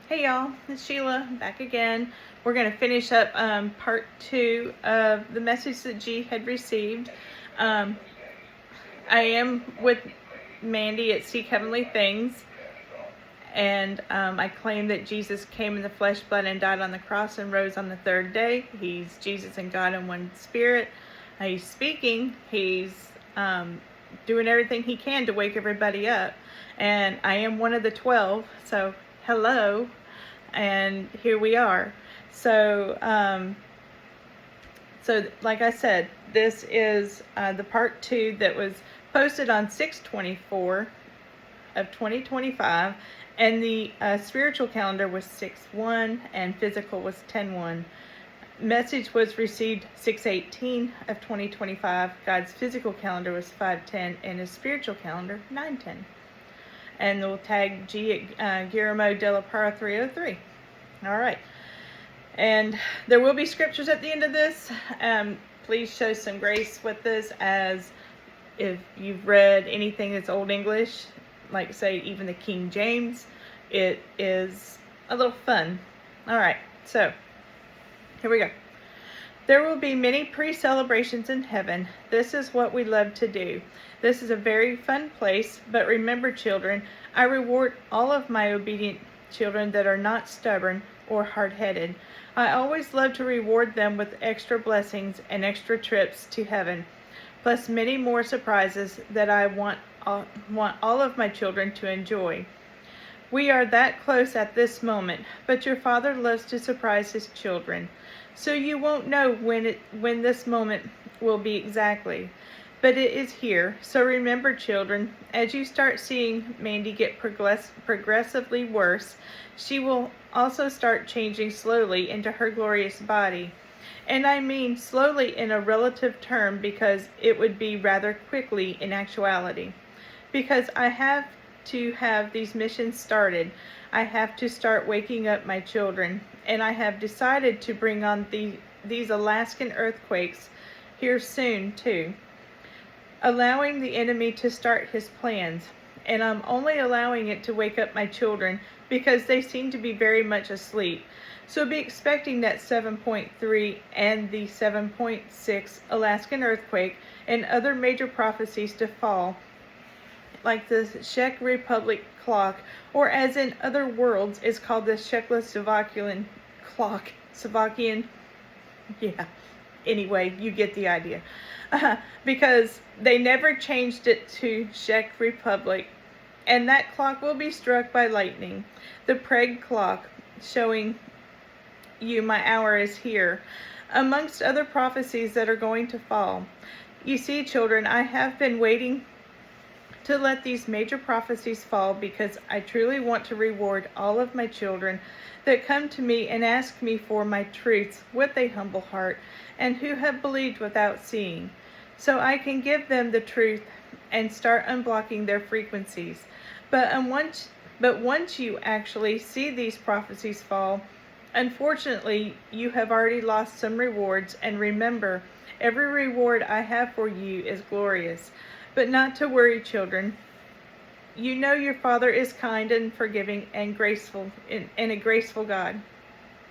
Hey y'all, it's Sheila back again. We're going to finish up part 2 of the message that G had received. I am with Mandy at Seek Heavenly Things, and I claim that Jesus came in the flesh, blood, and died on the cross and rose on the third day. He's Jesus and God in one spirit. He's speaking. He's doing everything he can to wake everybody up. And I am one of the 12, so hello. And here we are. So like I said, this is the part 2 that was posted on 6/24 of 2025, and the spiritual calendar was 6/1 and physical was 10/1. Message was received 6/18 of 2025. God's physical calendar was 5/10 and his spiritual calendar 9/10. And we'll tag G at Guillermo de la Parra 303. All right. And there will be scriptures at the end of this. Please show some grace with this, as if you've read anything that's Old English, like say even the King James, it is a little fun. All right. So here we go. There will be many pre-celebrations in heaven. This is what we love to do. This is a very fun place, but remember, children, I reward all of my obedient children that are not stubborn or hard-headed. I always love to reward them with extra blessings and extra trips to heaven, plus many more surprises that I want all of my children to enjoy. We are that close at this moment, but your Father loves to surprise his children. So you won't know when this moment will be exactly. But it is here. So remember, children, as you start seeing Mandy get progressively worse, she will also start changing slowly into her glorious body. And I mean slowly in a relative term, because it would be rather quickly in actuality. Because I have to have these missions started. I have to start waking up my children, and I have decided to bring on these Alaskan earthquakes here soon too, allowing the enemy to start his plans. And I'm only allowing it to wake up my children because they seem to be very much asleep. So be expecting that 7.3 and the 7.6 Alaskan earthquake and other major prophecies to fall, like the Czech Republic clock, or as in other worlds is called the Czechoslovakian clock. Slovakian, yeah. Anyway, you get the idea. Because they never changed it to Czech Republic, and that clock will be struck by lightning. The Prague clock, showing you my hour is here, amongst other prophecies that are going to fall. You see, children, I have been waiting to let these major prophecies fall because I truly want to reward all of my children that come to me and ask me for my truths with a humble heart, and who have believed without seeing, so I can give them the truth and start unblocking their frequencies. But once you actually see these prophecies fall, unfortunately, you have already lost some rewards. And remember, every reward I have for you is glorious. But not to worry, children. You know your Father is kind and forgiving and graceful, and a graceful God.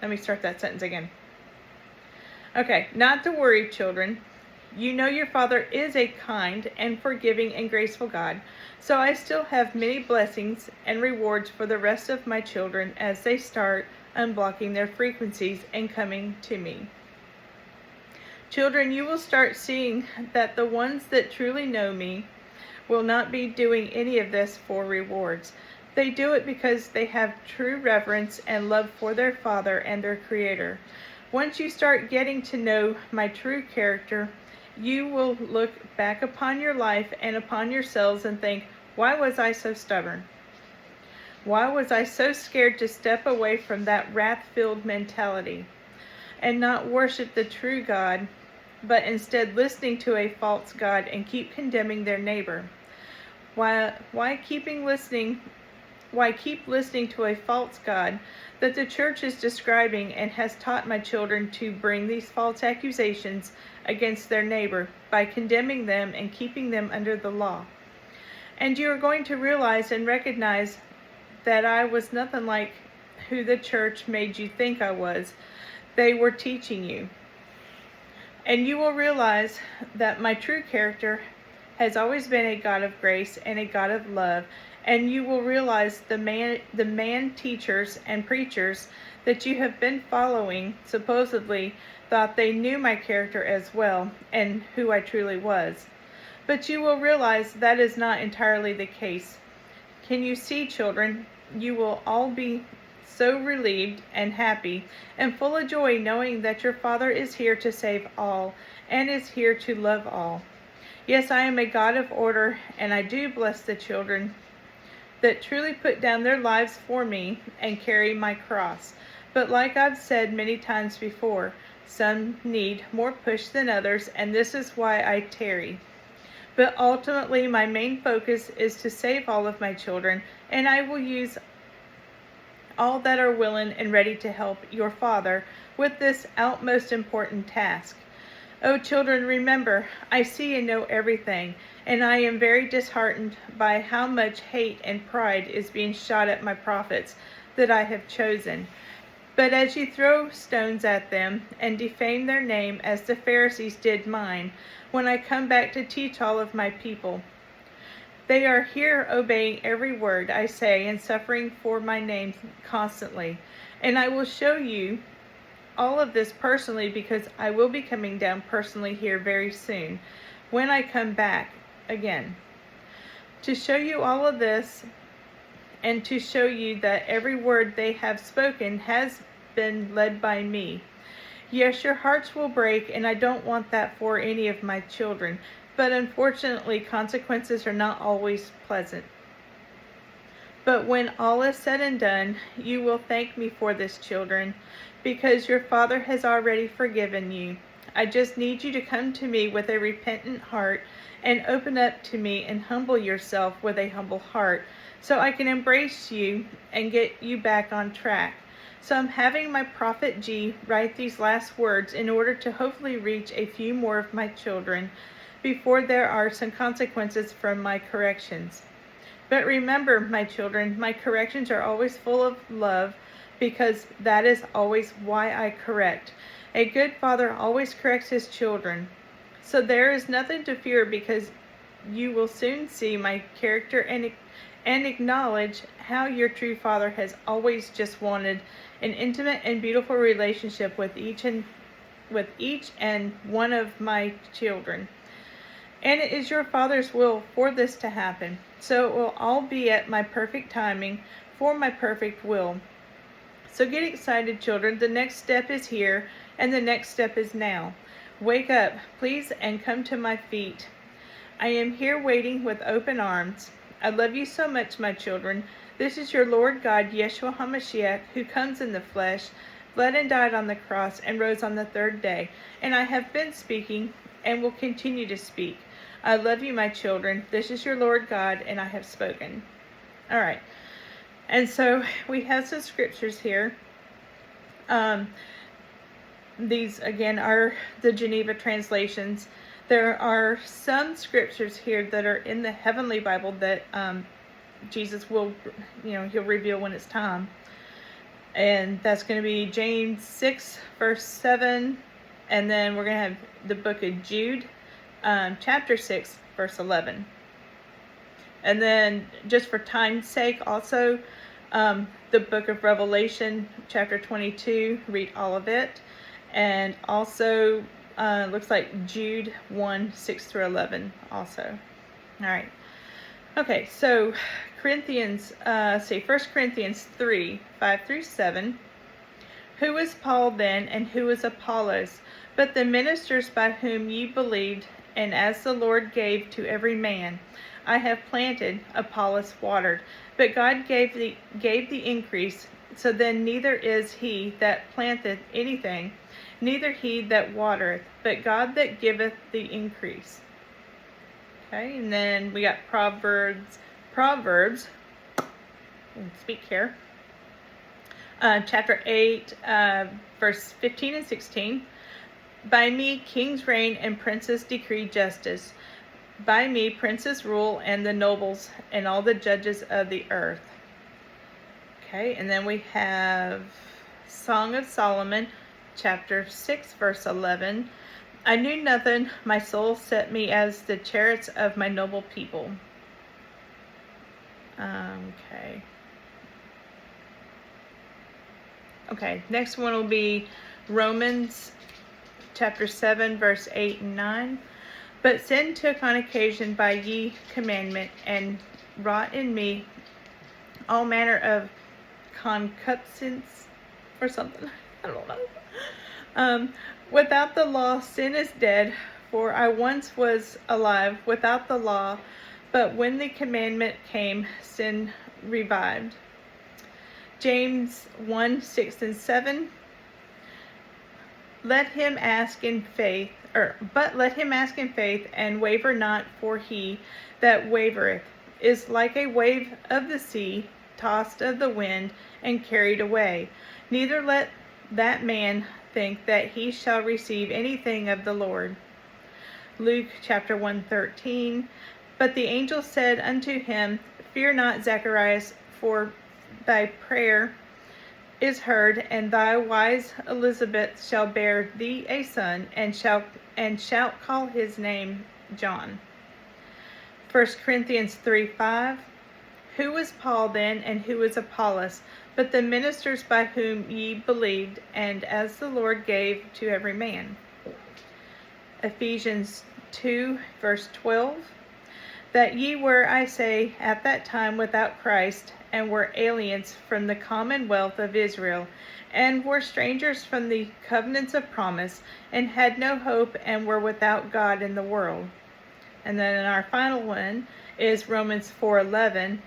Let me start that sentence again. Okay, not to worry, children. You know your Father is a kind and forgiving and graceful God. So I still have many blessings and rewards for the rest of my children as they start unblocking their frequencies and coming to me. Children, you will start seeing that the ones that truly know me will not be doing any of this for rewards. They do it because they have true reverence and love for their Father and their Creator. Once you start getting to know my true character, you will look back upon your life and upon yourselves and think, why was I so stubborn? Why was I so scared to step away from that wrath-filled mentality and not worship the true God, but instead listening to a false God and keep condemning their neighbor? Why keep listening to a false God that the church is describing and has taught my children to bring these false accusations against their neighbor by condemning them and keeping them under the law? And you are going to realize and recognize that I was nothing like who the church made you think I was. They were teaching you. And you will realize that my true character has always been a God of grace and a God of love. And you will realize the man teachers and preachers that you have been following supposedly thought they knew my character as well and who I truly was. But you will realize that is not entirely the case. Can you see, children? You will all be so relieved and happy and full of joy knowing that your Father is here to save all and is here to love all. Yes, I am a God of order, and I do bless the children that truly put down their lives for me and carry my cross. But like I've said many times before, some need more push than others, and this is why I tarry. But ultimately, my main focus is to save all of my children, and I will use all that are willing and ready to help your Father with this outmost important task. Oh, children, remember, I see and know everything, and I am very disheartened by how much hate and pride is being shot at my prophets that I have chosen. But as you throw stones at them and defame their name as the Pharisees did mine, when I come back to teach all of my people, they are here obeying every word I say and suffering for my name constantly. And I will show you all of this personally, because I will be coming down personally here very soon when I come back again to show you all of this and to show you that every word they have spoken has been led by me. Yes, your hearts will break, and I don't want that for any of my children, but unfortunately consequences are not always pleasant. But when all is said and done, you will thank me for this, children, because your Father has already forgiven you. I just need you to come to me with a repentant heart and open up to me and humble yourself with a humble heart so I can embrace you and get you back on track. So I'm having my prophet G write these last words in order to hopefully reach a few more of my children before there are some consequences from my corrections. But remember, my children, my corrections are always full of love, because that is always why I correct. A good father always corrects his children. So there is nothing to fear, because you will soon see my character and acknowledge how your true father has always just wanted an intimate and beautiful relationship with each and one of my children. And it is your Father's will for this to happen. So it will all be at my perfect timing for my perfect will. So get excited, children. The next step is here, and the next step is now. Wake up, please, and come to my feet. I am here waiting with open arms. I love you so much, my children. This is your Lord God, Yeshua HaMashiach, who comes in the flesh, bled and died on the cross, and rose on the third day. And I have been speaking and will continue to speak. I love you, my children. This is your Lord God, and I have spoken. All right. And so we have some scriptures here. These, again, are the Geneva translations. There are some scriptures here that are in the Heavenly Bible that Jesus will, he'll reveal when it's time. And that's going to be James 6, verse 7. And then we're going to have the book of Jude, chapter 6, verse 11. And then, just for time's sake, also, the book of Revelation, chapter 22, read all of it. And also, looks like Jude 1, 6 through 11 also. All right. Okay, so 1 Corinthians 3, 5 through 7. Who is Paul then, and who is Apollos, but the ministers by whom ye believed, and as the Lord gave to every man? I have planted, Apollos watered, but God gave the increase. So then neither is he that planteth anything, neither he that watereth, but God that giveth the increase. Okay, and then we got Proverbs, speak here, chapter 8, verse 15 and 16. By me kings reign and princes decree justice. By me princes rule, and the nobles and all the judges of the earth. Okay, and then we have Song of Solomon, chapter 6, verse 11. I knew nothing, my soul set me as the chariots of my noble people. Okay. Okay, next one will be Romans chapter 7, verse 8 and 9. But sin took on occasion by ye commandment, and wrought in me all manner of concupiscence, or something. I don't know. Without the law, sin is dead, for I once was alive without the law, but when the commandment came, sin revived. James 1, 6 and 7. But let him ask in faith, and waver not, for he that wavereth is like a wave of the sea, tossed of the wind, and carried away. Neither let that man think that he shall receive anything of the Lord. Luke chapter 1:13. But the angel said unto him, Fear not, Zacharias, for thy prayer is heard, and thy wise Elizabeth shall bear thee a son, and shalt call his name John. 1 Corinthians 3:5. Who was Paul then, and who was Apollos, but the ministers by whom ye believed, and as the Lord gave to every man? Ephesians 2, verse 12. That ye were, I say, at that time without Christ, and were aliens from the commonwealth of Israel, and were strangers from the covenants of promise, and had no hope, and were without God in the world. And then our final one is Romans 4:11.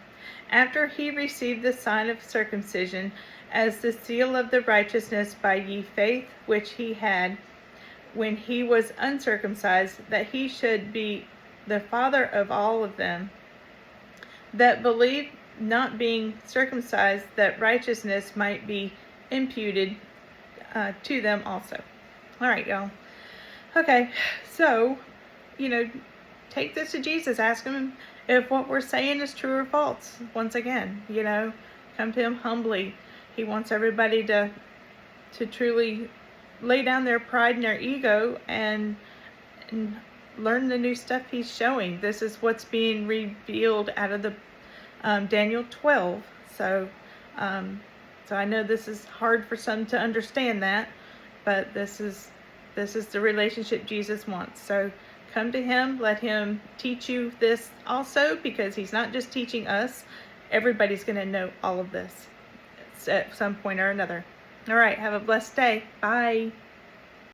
After he received the sign of circumcision as the seal of the righteousness by ye faith which he had when he was uncircumcised, that he should be the father of all of them that believe, not being circumcised, that righteousness might be imputed to them also. All right, y'all. Okay, so, take this to Jesus. Ask him if what we're saying is true or false. Once again, come to him humbly. He wants everybody to truly lay down their pride and their ego and learn the new stuff he's showing. This is what's being revealed out of the Daniel 12. So I know this is hard for some to understand that, but this is the relationship Jesus wants. So come to him, let him teach you this also, because he's not just teaching us. Everybody's going to know all of this at some point or another. All right, have a blessed day. Bye.